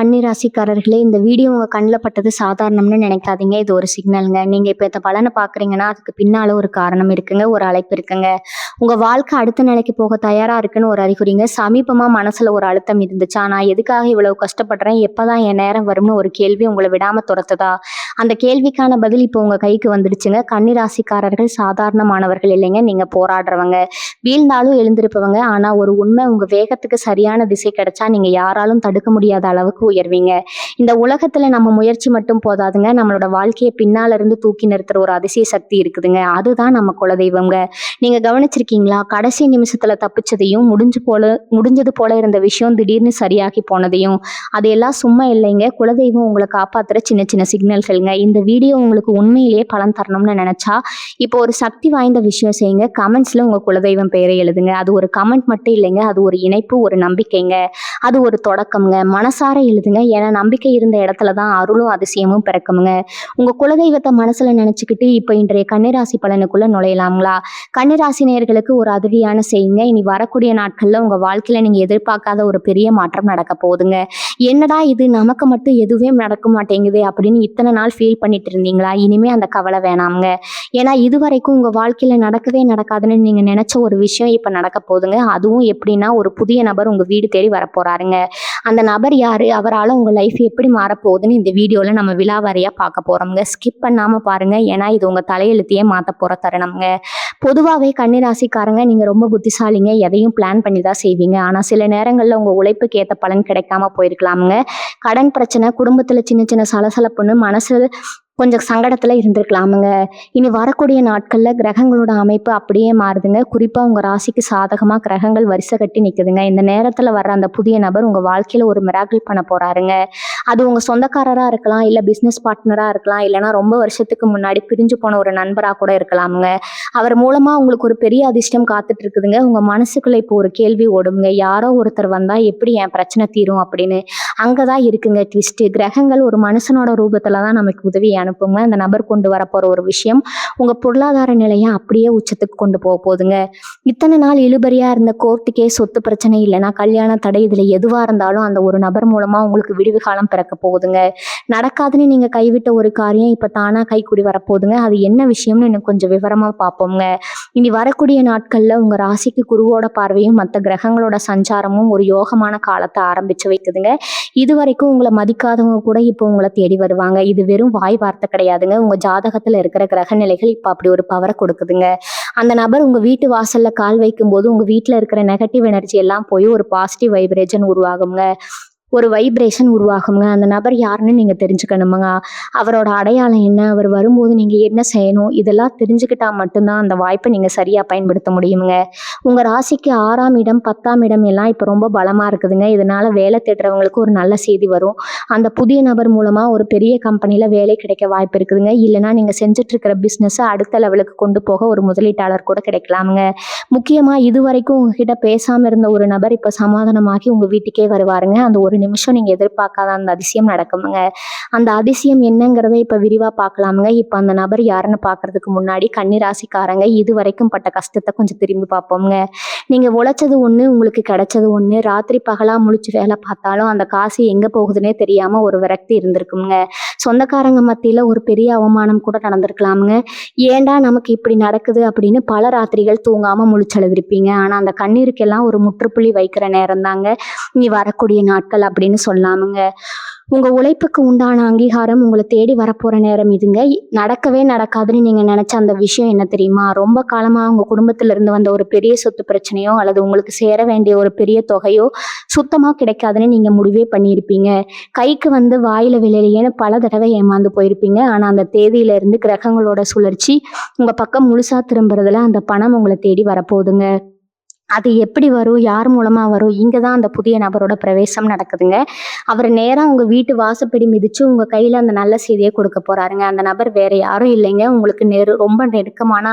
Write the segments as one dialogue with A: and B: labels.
A: கன்னி ராசிக்காரர்களே, இந்த வீடியோ உங்க கண்ல பட்டது சாதாரணம்னு நினைக்காதீங்க. இது ஒரு சிக்னல்ங்க. நீங்க இப்ப இந்த பலன பார்க்குறீங்கன்னா, அதுக்கு பின்னால ஒரு காரணம் இருக்குங்க. ஒரு அழைப்பு இருக்குங்க. உங்க வாழ்க்கை அடுத்த நிலைக்கு போக தயாரா இருக்குன்னு ஒரு அறிகுறிங்க. சமீபமா மனசுல ஒரு அழுத்தம் இருந்துச்சா? நான் எதுக்காக இவ்வளவு கஷ்டப்படுறேன்? எப்பதான் என் நேரம் வரும்னு ஒரு கேள்வி உங்கள விடாம துரத்துதா? அந்த கேள்விக்கான பதில் இப்போ உங்க கைக்கு வந்துடுச்சுங்க. கன்னி ராசிக்காரர்கள் சாதாரணமானவர்கள் இல்லைங்க. நீங்க போராடுறவங்க. வீழ்ந்தாலும் எழுந்திருப்பவங்க. ஆனா ஒரு உண்மை, உங்க வேகத்துக்கு சரியான திசை கிடைச்சா நீங்க யாராலும் தடுக்க முடியாத அளவுக்கு உயர்வீங்க. இந்த உலகத்துல நம்ம முயற்சி மட்டும் போதாதுங்க. நம்மளோட வாழ்க்கையை பின்னால இருந்து தூக்கி நிறுத்துற ஒரு அதிசய சக்தி இருக்குதுங்க. அதுதான் நம்ம குலதெய்வங்க. நீங்க கவனிச்சிருக்கீங்களா? கடைசி நிமிஷத்துல தப்பிச்சதையும், முடிஞ்சது போல இருந்த விஷயம் திடீர்னு சரியாகி போனதையும். அதையெல்லாம் சும்மா இல்லைங்க. குலதெய்வம் உங்களை காப்பாத்துற சின்ன சின்ன சிக்னல்கள்ங்க. இந்த வீடியோ உங்களுக்கு உண்மையிலேயே பலன் தரணும்னு நினைச்சா இப்போ ஒரு சக்தி வாய்ந்த விஷயம் செய்யுங்க. கமெண்ட்ஸ்ல உங்க குலதெய்வம் பெயரை எழுதுங்க. அது ஒரு கமெண்ட் மட்டும் இல்லைங்க. அது ஒரு இணைப்பு, ஒரு நம்பிக்கைங்க. அது ஒரு தொடக்கம்ங்க. மனசார எழுதுங்க. ஏன்னா நம்பிக்கை இருந்த இடத்துல தான் அருளும் அதிசயமும் பிறக்குமுங்க. உங்க குலதெய்வத்தை மனசுல நினைச்சுக்கிட்டு இப்ப இன்றைய கன்னிராசி பலனுக்குள்ள நுழையலாங்களா? கன்னிராசி நேயர்களுக்கு ஒரு அதிர்ச்சியான செய்யுங்க. இனி வரக்கூடிய நாட்கள்ல உங்க வாழ்க்கையில நீங்க எதிர்பார்க்காத ஒரு பெரிய மாற்றம் நடக்க போகுதுங்க. என்னடா இது, நமக்கு மட்டும் எதுவுமே நடக்க மாட்டேங்குது அப்படின்னு இத்தனை நாள் ஃபீல் பண்ணிட்டு இருந்தீங்களா? இனிமே அந்த கவலை வேணாமுங்க. ஏன்னா இதுவரைக்கும் உங்க வாழ்க்கையில நடக்கவே நடக்காதுன்னு நீங்க நினைச்ச ஒரு விஷயம் இப்ப நடக்க போகுதுங்க. அதுவும் எப்படின்னா, ஒரு புதிய நபர் உங்க வீடு தேடி வரப்போறாருங்க. அந்த நபர் யாரு? அவரால் உங்க லைஃப் எப்படி மாறப்போகுதுன்னு இந்த வீடியோல நம்ம விலாவாரியா பார்க்க போறோம்ங்க. ஸ்கிப் பண்ணாம பாருங்க. ஏன்னா இது உங்க தலையெழுத்தையே மாத்த போற தருணம்ங்க. பொதுவாகவே கன்னிராசிக்காரங்க, நீங்க ரொம்ப புத்திசாலிங்க. எதையும் பிளான் பண்ணி தான் செய்வீங்க. ஆனா சில நேரங்கள்ல உங்க உழைப்புக்கு ஏத்த பலன் கிடைக்காம போயிருக்கலாமுங்க. கடன் பிரச்சனை, குடும்பத்துல சின்ன சின்ன சலசலப்புன்னு மனசு கொஞ்சம் சங்கடத்துல இருந்திருக்கலாமுங்க. இனி வரக்கூடிய நாட்கள்ல கிரகங்களோட அமைப்பு அப்படியே மாறுதுங்க. குறிப்பா உங்க ராசிக்கு சாதகமா கிரகங்கள் வரிசை கட்டி நிக்குதுங்க. இந்த நேரத்துல வர்ற அந்த புதிய நபர் உங்க வாழ்க்கையில ஒரு மிராக்கிள் பண்ண போறாருங்க. அது உங்க சொந்தக்காரரா இருக்கலாம், இல்ல பிசினஸ் பார்ட்னரா இருக்கலாம், இல்லைன்னா ரொம்ப வருஷத்துக்கு முன்னாடி பிரிஞ்சு போன ஒரு நண்பரா கூட இருக்கலாமுங்க. அவர் மூலமா உங்களுக்கு ஒரு பெரிய அதிர்ஷ்டம் காத்துட்டு இருக்குதுங்க. உங்க மனசுக்குள்ள இப்போ ஒரு கேள்வி ஓடுங்க. யாரோ ஒருத்தர் வந்தா எப்படி என் பிரச்சனை தீரும் அப்படின்னு. அங்கதான் இருக்குங்க ட்விஸ்ட். கிரகங்கள் ஒரு மனுஷனோட ரூபத்துலதான் நமக்கு உதவி அனுப்புங்க. அந்த நபர் கொண்டு வரப்போற ஒரு விஷயம் உங்க பொருளாதார நிலையை அப்படியே உச்சத்துக்கு கொண்டு போக போகுதுங்க. இத்தனை நாள் இழுபறியா இருந்த கோர்ட்டு கேஸ், சொத்து பிரச்சனை, இல்லைன்னா கல்யாண தடை, இதுல எதுவா இருந்தாலும் அந்த ஒரு நபர் மூலமா உங்களுக்கு விடிவு காலம் பிறக்க போகுதுங்க. நடக்காதுன்னு நீங்க கைவிட்ட ஒரு காரியம் இப்ப தானா கைக்கூடி வரப்போகுதுங்க. அது என்ன விஷயம்னு இன்னும் கொஞ்சம் விவரமா பார்ப்போங்க. இனி வரக்கூடிய நாட்கள்ல உங்க ராசிக்கு குருவோட பார்வையும் மற்ற கிரகங்களோட சஞ்சாரமும் ஒரு யோகமான காலத்தை ஆரம்பிச்சு வைக்குதுங்க. இது வரைக்கும் உங்களை மதிக்காதவங்க கூட இப்போ உங்களை தேடி வருவாங்க. இது வெறும் வாய் வார்த்தை கிடையாதுங்க. உங்க ஜாதகத்துல இருக்கிற கிரக நிலைகள் இப்ப அப்படி ஒரு பவரை கொடுக்குதுங்க. அந்த நபர் உங்க வீட்டு வாசல்ல கால் வைக்கும் போது உங்க வீட்டுல இருக்கிற நெகட்டிவ் எனர்ஜி எல்லாம் போய் ஒரு பாசிட்டிவ் வைப்ரேஷன் உருவாகுங்க. அந்த நபர் யாருன்னு நீங்க தெரிஞ்சுக்கணுமுங்க. அவரோட அடையாளம் என்ன? அவர் வரும்போது நீங்க என்ன செய்யணும்? இதெல்லாம் தெரிஞ்சுக்கிட்டா மட்டும்தான் அந்த வாய்ப்பை நீங்க சரியா பயன்படுத்த முடியுமுங்க. உங்க ராசிக்கு 6ஆம் இடம், 10ஆம் இடம் எல்லாம் இப்ப ரொம்ப பலமா இருக்குதுங்க. இதனால வேலை தேடுறவங்களுக்கு ஒரு நல்ல செய்தி வரும். அந்த புதிய நபர் மூலமா ஒரு பெரிய கம்பெனில வேலை கிடைக்க வாய்ப்பு இருக்குதுங்க. இல்லைன்னா நீங்க செஞ்சுட்டு இருக்கிற பிசினஸ் அடுத்த லெவலுக்கு கொண்டு போக ஒரு முதலீட்டாளர் கூட கிடைக்கலாமுங்க. முக்கியமா இதுவரைக்கும் உங்ககிட்ட பேசாம இருந்த ஒரு நபர் இப்ப சமாதானமாகி உங்க வீட்டுக்கே வருவாருங்க. அந்த ஒரு நிமிஷம் நீங்க எதிர்பார்க்காத அந்த அதிசயம் நடக்குமுங்க. அந்த அதிசயம் என்னங்கிறத இப்ப விரிவா பார்க்கலாமுங்க. இப்ப அந்த நபர் யாருன்னு பார்க்கறதுக்கு முன்னாடி கன்னிராசிக்காரங்க இது வரைக்கும் பட்ட கஷ்டத்தை கொஞ்சம் திரும்பி பார்ப்போம்ங்க. நீங்க உழைச்சது ஒண்ணு, உங்களுக்கு கிடைச்சது ஒண்ணு. ராத்திரி பகலா முழிச்சு வேலை பார்த்தாலும் அந்த காசு எங்க போகுதுன்னே தெரியாம ஒரு விரக்தி இருந்திருக்குங்க. சொந்தக்காரங்க மத்தியில ஒரு பெரிய அவமானம் கூட நடந்திருக்கலாமுங்க. ஏண்டா நமக்கு இப்படி நடக்குது அப்படின்னு பல ராத்திரிகள் தூங்காம முழிச்செழுதிருப்பீங்க. ஆனா அந்த கண்ணீருக்கெல்லாம் ஒரு முற்றுப்புள்ளி வைக்கிற நேரம் தாங்க நீ வரக்கூடிய நாட்கள் அப்படின்னு சொல்லாமுங்க. உங்க உழைப்புக்கு உண்டான அங்கீகாரம் உங்களை தேடி வரப்போற நேரம் இதுங்க. நடக்கவே நடக்காதுன்னு நீங்க நினைச்ச அந்த விஷயம் என்ன தெரியுமா? ரொம்ப காலமா உங்க குடும்பத்துல இருந்து வந்த ஒரு பெரிய சொத்து பிரச்சனையோ அல்லது உங்களுக்கு சேர வேண்டிய ஒரு பெரிய தொகையோ சுத்தமா கிடைக்காதுன்னு நீங்க முடிவே பண்ணியிருப்பீங்க. கைக்கு வந்து வாயில விளையிலேன்னு பல தடவை ஏமாந்து போயிருப்பீங்க. ஆனா அந்த தேதியில இருந்து கிரகங்களோட சுழற்சி உங்க பக்கம் முழுசா திரும்புறதுல அந்த பணம் உங்களை தேடி வரப்போகுதுங்க. அது எப்படி வரும்? யார் மூலமா வரும்? இங்க தான் அந்த புதிய நபரோட பிரவேசம் நடக்குதுங்க. அவர் நேரா உங்க வீட்டு வாசப்படி மிதிச்சு உங்க கையில அந்த நல்ல செய்தியை கொடுக்க போறாருங்க. அந்த நபர் வேற யாரும் இல்லைங்க. உங்களுக்கு ரொம்ப நெருக்கமான,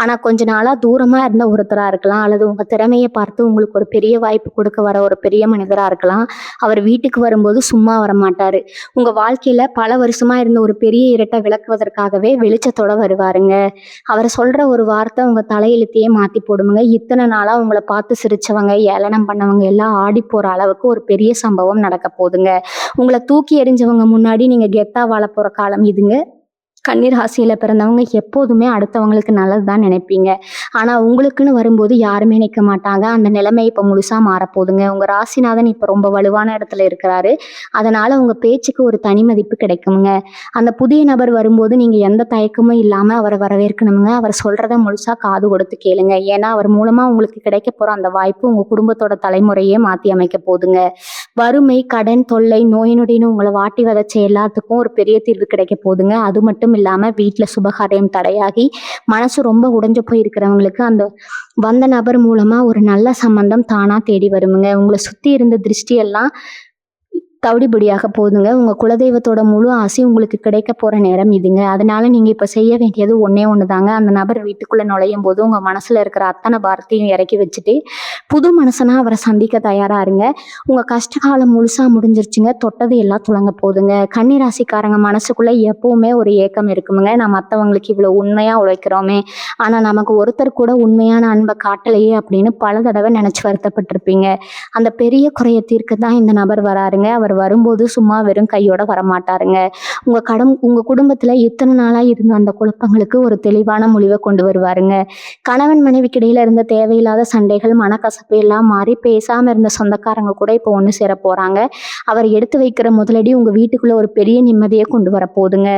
A: ஆனா கொஞ்ச நாளா தூரமா இருந்த ஒருத்தரா இருக்கலாம், அல்லது உங்க திறமையை பார்த்து உங்களுக்கு ஒரு பெரிய வாய்ப்பு கொடுக்க வர ஒரு பெரிய மனிதரா இருக்கலாம். அவர் வீட்டுக்கு வரும்போது சும்மா வர மாட்டாரு. உங்க வாழ்க்கையில பல வருஷமா இருந்த ஒரு பெரிய இருட்டை விளக்குவதற்காகவே வெளிச்சத்தோட வருவாருங்க. அவர் சொல்ற ஒரு வார்த்தை உங்க தலையெழுத்தையே மாத்தி போடுமுங்க. இத்தனை நாளா உங்களை உங்கள பார்த்து சிரிச்சவங்க, ஏளனம் பண்ணவங்க எல்லாம் ஆடி போற அளவுக்கு ஒரு பெரிய சம்பவம் நடக்க போகுதுங்க. உங்கள தூக்கி எறிஞ்சவங்க முன்னாடி நீங்க கெத்தா வாழப் போற காலம் இதுங்க. கன்னி ராசியில பிறந்தவங்க எப்போதுமே அடுத்தவங்களுக்கு நல்லது தான் நினைப்பீங்க. ஆனா உங்களுக்குன்னு வரும்போது யாருமே நிக்க மாட்டாங்க. அந்த நிலைமை இப்ப முழுசா மாறப்போகுதுங்க. உங்க ராசிநாதன் இப்ப ரொம்ப வலுவான இடத்துல இருக்கிறாரு. அதனால உங்க பேச்சுக்கு ஒரு தனி மதிப்பு கிடைக்குமுங்க. அந்த புதிய நபர் வரும்போது நீங்க எந்த தயக்கமும் இல்லாம அவர வரவேற்கணுமுங்க. அவர் சொல்றத முழுசா காது கொடுத்து கேளுங்க. ஏன்னா அவர் மூலமா உங்களுக்கு கிடைக்கப் போற அந்த வாய்ப்பு உங்க குடும்பத்தோட தலைமுறையே மாத்தி அமைக்கப் போகுதுங்க. வறுமை, கடன் தொல்லை, நோய் நொடின்னு உங்கள வாட்டி வதைச்ச எல்லாத்துக்கும் ஒரு பெரிய தீர்வு கிடைக்கப் போகுதுங்க. அது மட்டும் இல்லாம வீட்ல சுபகாரியம் தடையாகி மனசு ரொம்ப உடைஞ்சு போயிருக்கிறவங்களுக்கு அந்த வந்த நபர் மூலமா ஒரு நல்ல சம்பந்தம் தானா தேடி வருமுங்க. உங்கள சுத்தி இருந்த திருஷ்டி எல்லாம் தவிடுபடியாக போகுதுங்க. உங்க குலதெய்வத்தோட முழு ஆசையும் உங்களுக்கு கிடைக்க போற நேரம் இதுங்க. அதனால நீங்க இப்ப செய்ய வேண்டியது ஒண்ணே ஒண்ணுதாங்க. அந்த நபர் வீட்டுக்குள்ள நுழையும்போது உங்க மனசுல இருக்கிற அத்தனை பாரத்தையும் இறக்கி வச்சுட்டு புது மனுஷனா அவரை சந்திக்க தயாரா இருங்க. உங்க கஷ்ட காலம் முழுசா முடிஞ்சிருச்சுங்க. தொட்டது எல்லாம் துலங்க போகுதுங்க. கன்னி ராசிக்காரங்க மனசுக்குள்ள எப்பவுமே ஒரு ஏக்கம் இருக்குமுங்க. நான் மத்தவங்களுக்கு இவ்வளவு உண்மையா உழைக்கிறோமே, ஆனா நமக்கு ஒருத்தர் கூட உண்மையான அன்பை காட்டலையே அப்படின்னு பல தடவை நினைச்சு வருத்தப்பட்டிருப்பீங்க. அந்த பெரிய குறைய தீர்க்க தான் இந்த நபர் வராருங்க. அவர் வரும்போது சும்மா வெறும் கையோட வரமாட்டாருங்க. உங்க குடும்பத்துல இத்தனை நாளா இருந்த அந்த குழப்பங்களுக்கு ஒரு தெளிவான முடிவை கொண்டு வருவாருங்க. கணவன் மனைவிக்கு இடையில இருந்த தேவையில்லாத சண்டைகள், மனக்கசப்பு எல்லாம் மாறி பேசாம இருந்த சொந்தக்காரங்க கூட இப்போ ஒண்ணு சேர போறாங்க. அவர் எடுத்து வைக்கிற முதலடி உங்க வீட்டுக்குள்ள ஒரு பெரிய நிம்மதியை கொண்டு வர போகுதுங்க.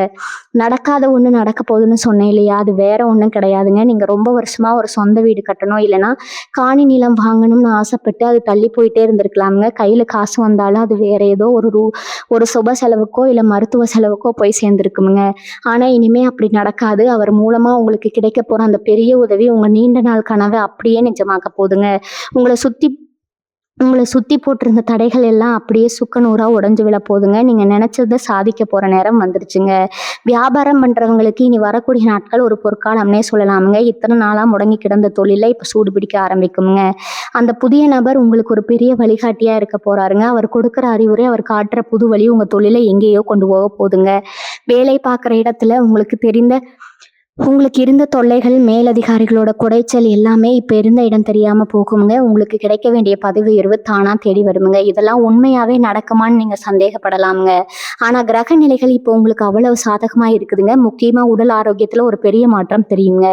A: நடக்காத ஒண்ணு நடக்க போகுதுன்னு சொன்னேன் இல்லையா, அது வேற ஒண்ணும் கிடையாதுங்க. நீங்க ரொம்ப வருஷமா ஒரு சொந்த வீடு கட்டணும், இல்லைன்னா காணி நிலம் வாங்கணும்னு ஆசைப்பட்டு அது தள்ளி போயிட்டே இருந்திருக்கலாமுங்க. கையில காசு வந்தாலும் அது வேற ஏதோ ஒரு சுப செலவுக்கோ இல்ல மருத்துவ செலவுக்கோ போய் சேர்ந்திருக்குமுங்க. ஆனா இனிமே அப்படி நடக்காது. அவர் மூலமா உங்களுக்கு கிடைக்க போற அந்த பெரிய உதவி உங்க நீண்ட நாள் கனவை அப்படியே நிஜமாக்க போகுதுங்க. உங்களை சுத்தி உங்களை சுத்தி போட்டிருந்த தடைகள் எல்லாம் அப்படியே சுக்கு நூறா உடைஞ்சு விழ போகுதுங்க. நீங்க நினைச்சதை சாதிக்க போற நேரம் வந்துருச்சுங்க. வியாபாரம் பண்றவங்களுக்கு இனி வரக்கூடிய நாட்கள் ஒரு பொற்காலம்னே சொல்லலாமுங்க. இத்தனை நாளா முடங்கி கிடந்த தொழிலை இப்ப சூடு பிடிக்க ஆரம்பிக்குங்க. அந்த புதிய நபர் உங்களுக்கு ஒரு பெரிய வழிகாட்டியா இருக்க போறாருங்க. அவர் கொடுக்குற அறிவுரை, அவர் காட்டுற புது வழி உங்க தொழிலை எங்கேயோ கொண்டு போக போகுதுங்க. வேலை பார்க்குற இடத்துல உங்களுக்கு இருந்த தொல்லைகள், மேலதிகாரிகளோட குடைச்சல் எல்லாமே இப்ப இருந்த இடம் தெரியாம போகுமுங்க. உங்களுக்கு கிடைக்க வேண்டிய பதவி உயர்வு தானா தேடி வருமுங்க. இதெல்லாம் உண்மையாவே நடக்குமான்னு நீங்க சந்தேகப்படலாமுங்க. ஆனா கிரக நிலைகள் இப்போ உங்களுக்கு அவ்வளவு சாதகமா இருக்குதுங்க. முக்கியமா உடல் ஆரோக்கியத்துல ஒரு பெரிய மாற்றம் தெரியுங்க.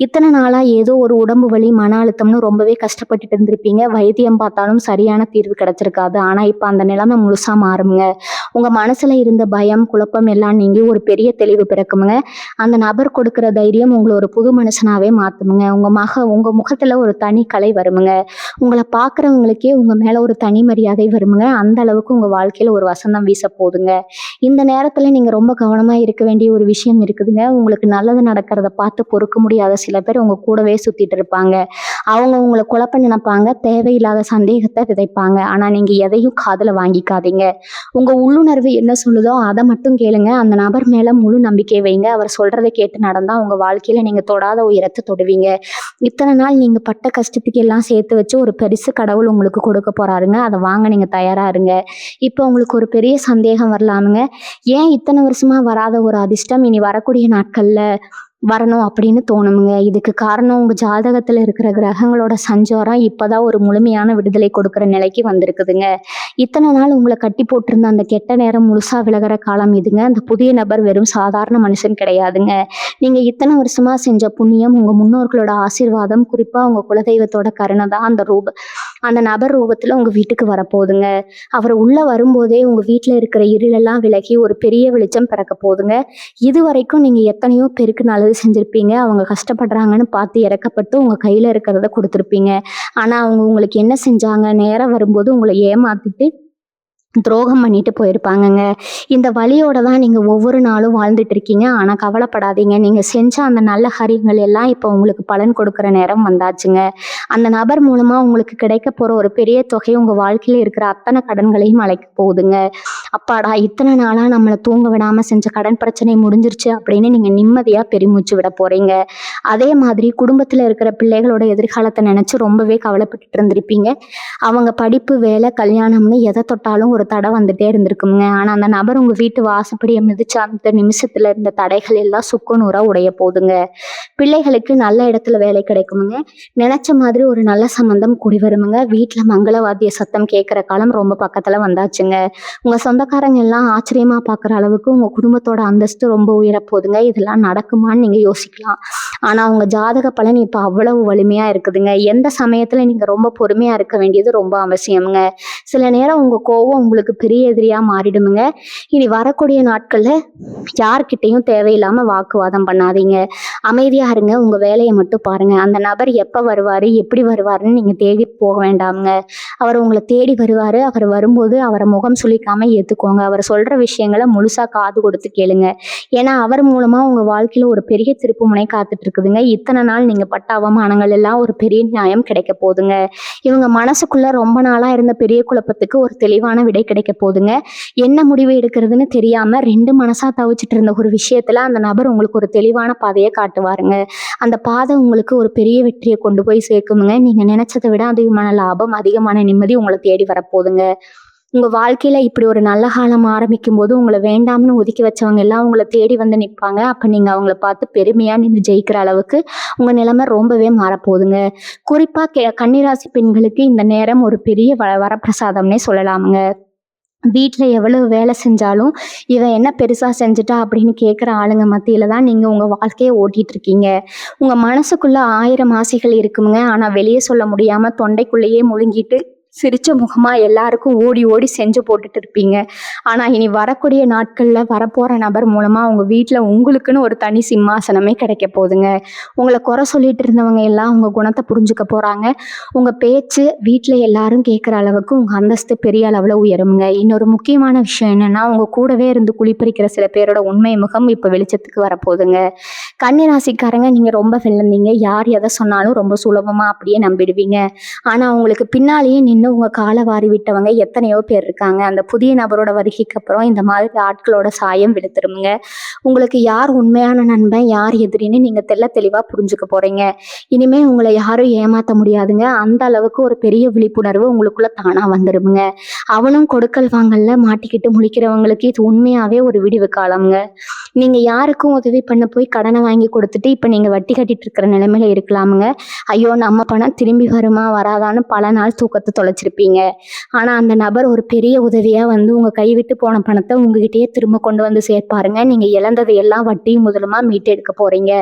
A: இத்தனை நாளா ஏதோ ஒரு உடம்பு வலி, மன அழுத்தம்னு ரொம்பவே கஷ்டப்பட்டுட்டு இருந்திருப்பீங்க. வைத்தியம் பார்த்தாலும் சரியான தீர்வு கிடைச்சிருக்காது. ஆனா இப்ப அந்த நிலைமை முழுசா மாறுமுங்க. உங்க மனசுல இருந்த பயம், குழப்பம் எல்லாம் நீங்கி ஒரு பெரிய தெளிவு பிறக்குமுங்க. அந்த நபர் கொடுக்கிற தைரியம் உங்களை ஒரு புது மனுஷனாவே மாத்துமுங்க. உங்க முகத்துல ஒரு தனி கலை வருமுங்க. உங்களை பாக்குறவங்களுக்கே உங்க மேல ஒரு தனி மரியாதை வருமுங்க. அந்த அளவுக்கு உங்க வாழ்க்கையில ஒரு வசந்தம் வீச போகுதுங்க. இந்த நேரத்துல நீங்க ரொம்ப கவனமா இருக்க வேண்டிய ஒரு விஷயம் இருக்குதுங்க. உங்களுக்கு நல்லது நடக்கிறத பார்த்து பொறுக்க முடியாத சில பேர் உங்க கூடவே சுத்திட்டு இருப்பாங்க. அவங்க உங்களை குழப்ப நினைப்பாங்க, தேவையில்லாத சந்தேகத்தை விதைப்பாங்க. ஆனா நீங்க எதையும் காதுல வாங்கிக்காதீங்க. உங்க உள்ளுணர்வு என்ன சொல்லுதோ அதை மட்டும் கேளுங்க. அந்த நபர் மேல முழு நம்பிக்கை வைங்க. அவர் சொல்றதை கேட்டு நடந்தா உங்க வாழ்க்கையில நீங்க தொடாத உயரத்தை தொடுவீங்க. இத்தனை நாள் நீங்க பட்ட கஷ்டத்துக்கு எல்லாம் சேர்த்து வச்சு ஒரு பெருசு கடவுள் உங்களுக்கு கொடுக்க போறாருங்க. அதை வாங்க நீங்க தயாரா இருங்க. இப்போ உங்களுக்கு ஒரு பெரிய சந்தேகம் வரலாமுங்க. ஏன் இத்தனை வருஷமா வராத ஒரு அதிர்ஷ்டம் இனி வரக்கூடிய நாட்கள்ல வரணும் அப்படின்னு தோணுமுங்க. இதுக்கு காரணம் உங்க ஜாதகத்துல இருக்கிற கிரகங்களோட சஞ்சாரம் இப்பதான் ஒரு முழுமையான விடுதலை கொடுக்கிற நிலைக்கு வந்திருக்குதுங்க. இத்தனை நாள் உங்களை கட்டி போட்டிருந்த அந்த கெட்ட நேரம் முழுசா விலகிற காலம் இதுங்க. அந்த புதிய நபர் வெறும் சாதாரண மனுஷன் கிடையாதுங்க. நீங்க இத்தனை வருஷமா செஞ்ச புண்ணியம், உங்க முன்னோர்களோட ஆசீர்வாதம், குறிப்பா உங்க குலதெய்வத்தோட கருணை தான் அந்த நபர் ரூபத்துல உங்க வீட்டுக்கு வரப்போகுதுங்க. அவர் உள்ள வரும்போதே உங்க வீட்டுல இருக்கிற இருளெல்லாம் விலகி ஒரு பெரிய வெளிச்சம் பிறக்க போகுதுங்க. இது வரைக்கும் நீங்க எத்தனையோ பேருக்கு நல்லது செஞ்சிருப்பீங்க. அவங்க கஷ்டப்படுறாங்கன்னு பார்த்து இறக்கப்பட்டு உங்க கையில இருக்கிறத கொடுத்துருப்பீங்க. ஆனா அவங்க உங்களுக்கு என்ன செஞ்சாங்க? நேரம் வரும்போது உங்களை ஏமாத்திட்டு துரோகம் பண்ணிட்டு போயிருப்பாங்கங்க. இந்த வலியோட தான் நீங்க ஒவ்வொரு நாளும் வாழ்ந்துட்டு இருக்கீங்க. ஆனா கவலைப்படாதீங்க. நீங்க செஞ்ச அந்த நல்ல காரியங்கள் எல்லாம் இப்போ உங்களுக்கு பலன் கொடுக்கிற நேரம் வந்தாச்சுங்க. அந்த நபர் மூலமா உங்களுக்கு கிடைக்க போற ஒரு பெரிய தொகை உங்க வாழ்க்கையில இருக்கிற அத்தனை கடன்களையும் அழைக்க போகுதுங்க. அப்பாடா, இத்தனை நாளா நம்மளை தூங்க விடாம செஞ்ச கடன் பிரச்சனை முடிஞ்சிருச்சு அப்படின்னு நீங்க நிம்மதியா பெருமூச்சு விட போறீங்க. அதே மாதிரி குடும்பத்துல இருக்கிற பிள்ளைகளோட எதிர்காலத்தை நினைச்சு ரொம்பவே கவலைப்பட்டுட்டு இருந்திருப்பீங்க. அவங்க படிப்பு, வேலை, கல்யாணம்னு எதை தொட்டாலும் ஒரு ஒரு தடை வந்துட்டே இருந்திருக்குங்க. ஆனா அந்த நபர் உங்க வீட்டு வாசப்படியை மிதிச்ச அந்த நிமிஷத்துல இருந்த தடைகள் எல்லாம் சுக்குநூறா உடைய போகுதுங்க. பிள்ளைகளுக்கு நல்ல இடத்துல வேலை கிடைக்குமுங்க. நினைச்ச மாதிரி ஒரு நல்ல சம்பந்தம் கூடி வருமுங்க. வீட்டுல மங்களவாத்திய சத்தம் கேட்கிற காலம் ரொம்ப பக்கத்துல வந்தாச்சுங்க. உங்க சொந்தக்காரங்க எல்லாம் ஆச்சரியமா பாக்குற அளவுக்கு உங்க குடும்பத்தோட அந்தஸ்து ரொம்ப உயரப்போகுதுங்க. இதெல்லாம் நடக்குமான்னு நீங்க யோசிக்கலாம். ஆனா உங்க ஜாதக பலன் இப்ப அவ்வளவு வலிமையா இருக்குதுங்க. எந்த சமயத்துல நீங்க ரொம்ப பொறுமையா இருக்க வேண்டியது ரொம்ப அவசியமுங்க. சில நேரம் உங்க கோவம் உங்களுக்கு பெரிய எதிரியா மாறிடுமுங்க. இனி வரக்கூடிய நாட்கள்ல யார்கிட்டயும் தேவையில்லாம வாக்குவாதம் பண்ணாதீங்க. அமைதியா இருங்க. உங்க வேலையை மட்டும் பாருங்க. அந்த நபர் எப்ப வருவாரு, எப்படி வருவாருன்னு நீங்க தேடி போக வேண்டாமுங்க. அவர் உங்களை தேடி வருவாரு. அவர் வரும்போது அவரை முகம் சுளிக்காம ஏத்துக்கோங்க. அவர் சொல்ற விஷயங்களை முழுசா காது கொடுத்து கேளுங்க. ஏன்னா அவர் மூலமா உங்க வாழ்க்கையில ஒரு பெரிய திருப்பு முனை காத்துட்டு இருக்குதுங்க. இத்தனை நாள் நீங்க பட்ட அவமானங்கள் எல்லாம் ஒரு பெரிய நியாயம் கிடைக்க போகுதுங்க. இவங்க மனசுக்குள்ள ரொம்ப நாளா இருந்த பெரிய குழப்பத்துக்கு ஒரு தெளிவான விடை கிடைக்க போகுதுங்க. என்ன முடிவு எடுக்கிறதுன்னு தெரியாம ரெண்டு மனசா தவிச்சிட்டு இருந்த ஒரு விஷயத்துல அந்த நபர் உங்களுக்கு ஒரு தெளிவான பாதையை காட்டுவாருங்க. அந்த பாதை உங்களுக்கு ஒரு பெரிய வெற்றியை கொண்டு போய் சேர்க்குமுங்க. நீங்க நினைச்சதை விட அதிகமான லாபம், அதிகமான நிம்மதி உங்களை தேடி வரப்போகுதுங்க. உங்க வாழ்க்கையில இப்படி ஒரு நல்ல காலம் ஆரம்பிக்கும் போது உங்களை வேண்டாம்னு ஒதுக்கி வச்சவங்க எல்லாம் உங்களை தேடி வந்து நிற்பாங்க. அப்ப நீங்க அவங்கள பார்த்து பெருமையா நின்று ஜெயிக்கிற அளவுக்கு உங்க நிலைமை ரொம்பவே மாறப்போகுதுங்க. குறிப்பா கன்னிராசி பெண்களுக்கு இந்த நேரம் ஒரு பெரிய வரப்பிரசாதம்னே சொல்லலாமுங்க. வீட்டுல எவ்வளவு வேலை செஞ்சாலும் இவன் என்ன பெருசா செஞ்சுட்டா அப்படின்னு கேட்குற ஆளுங்க மத்தியில தான் நீங்க உங்க வாழ்க்கையை ஓட்டிட்டு இருக்கீங்க. உங்க மனசுக்குள்ள 1000 ஆசைகள் இருக்குமுங்க. ஆனா வெளியே சொல்ல முடியாம தொண்டைக்குள்ளேயே முழுங்கிட்டு சிரிச்ச முகமா எல்லாருக்கும் ஓடி ஓடி செஞ்சு போட்டுட்டு இருப்பீங்க. ஆனா இனி வரக்கூடிய நாட்கள்ல வரப்போற நபர் மூலமா உங்க வீட்டுல உங்களுக்குன்னு ஒரு தனி சிம்மாசனமே கிடைக்க போகுதுங்க. உங்களை குறை சொல்லிட்டு இருந்தவங்க எல்லாம் உங்க குணத்தை புரிஞ்சுக்க போறாங்க. உங்க பேச்சு வீட்டுல எல்லாரும் கேட்குற அளவுக்கு உங்க அந்தஸ்து பெரிய அளவுல உயருங்க. இன்னொரு முக்கியமான விஷயம் என்னன்னா, உங்க கூடவே இருந்து குளிப்பறிக்கிற சில பேரோட உண்மை முகம் இப்ப வெளிச்சத்துக்கு வரப்போகுதுங்க. கன்னிராசிக்காரங்க, நீங்க ரொம்ப வெள்ளந்தீங்க. யார் எதை சொன்னாலும் ரொம்ப சுலபமா அப்படியே நம்பிடுவீங்க. ஆனா உங்களுக்கு பின்னாலேயே நின்று உங்க காலை வாரி விட்டவங்க எத்தனையோ பேர் இருக்காங்க. அந்த புதிய நபரோட வருகைக்கு அப்புறம் இந்த மாதிரி ஆட்களோட சாயம் விழுத்துருமுங்க. உங்களுக்கு யார் உண்மையான நண்பன், யார் எதிரின்னு நீங்க தெளிவா புரிஞ்சுக்க போறீங்க. இனிமே உங்களை யாரும் ஏமாத்த முடியாதுங்க. அந்த அளவுக்கு ஒரு பெரிய விழிப்புணர்வு உங்களுக்குள்ள தானா வந்துருமுங்க. அவனும் கொடுக்கல் வாங்கல்ல மாட்டிக்கிட்டு முழிக்கிறவங்களுக்கு இது உண்மையாவே ஒரு விடிவு காலம்ங்க. நீங்க யாருக்கும் உதவி பண்ண போய் கடனை வாங்கி கொடுத்துட்டு இப்ப நீங்க வட்டி கட்டிட்டு இருக்கிற நிலைமையில இருக்கலாமுங்க. ஐயோ நம்ம பணம் திரும்பி வருமா வராதான்னு பல நாள் தூக்கத்தை தொலைச்சிருப்பீங்க. ஆனா அந்த நபர் ஒரு பெரிய உதவியா வந்து உங்க கைவிட்டு போன பணத்தை உங்ககிட்டயே திரும்ப கொண்டு வந்து சேர்ப்பாருங்க. நீங்க இழந்ததை எல்லாம் வட்டியும் முதலுமா மீட்டு எடுக்க போறீங்க.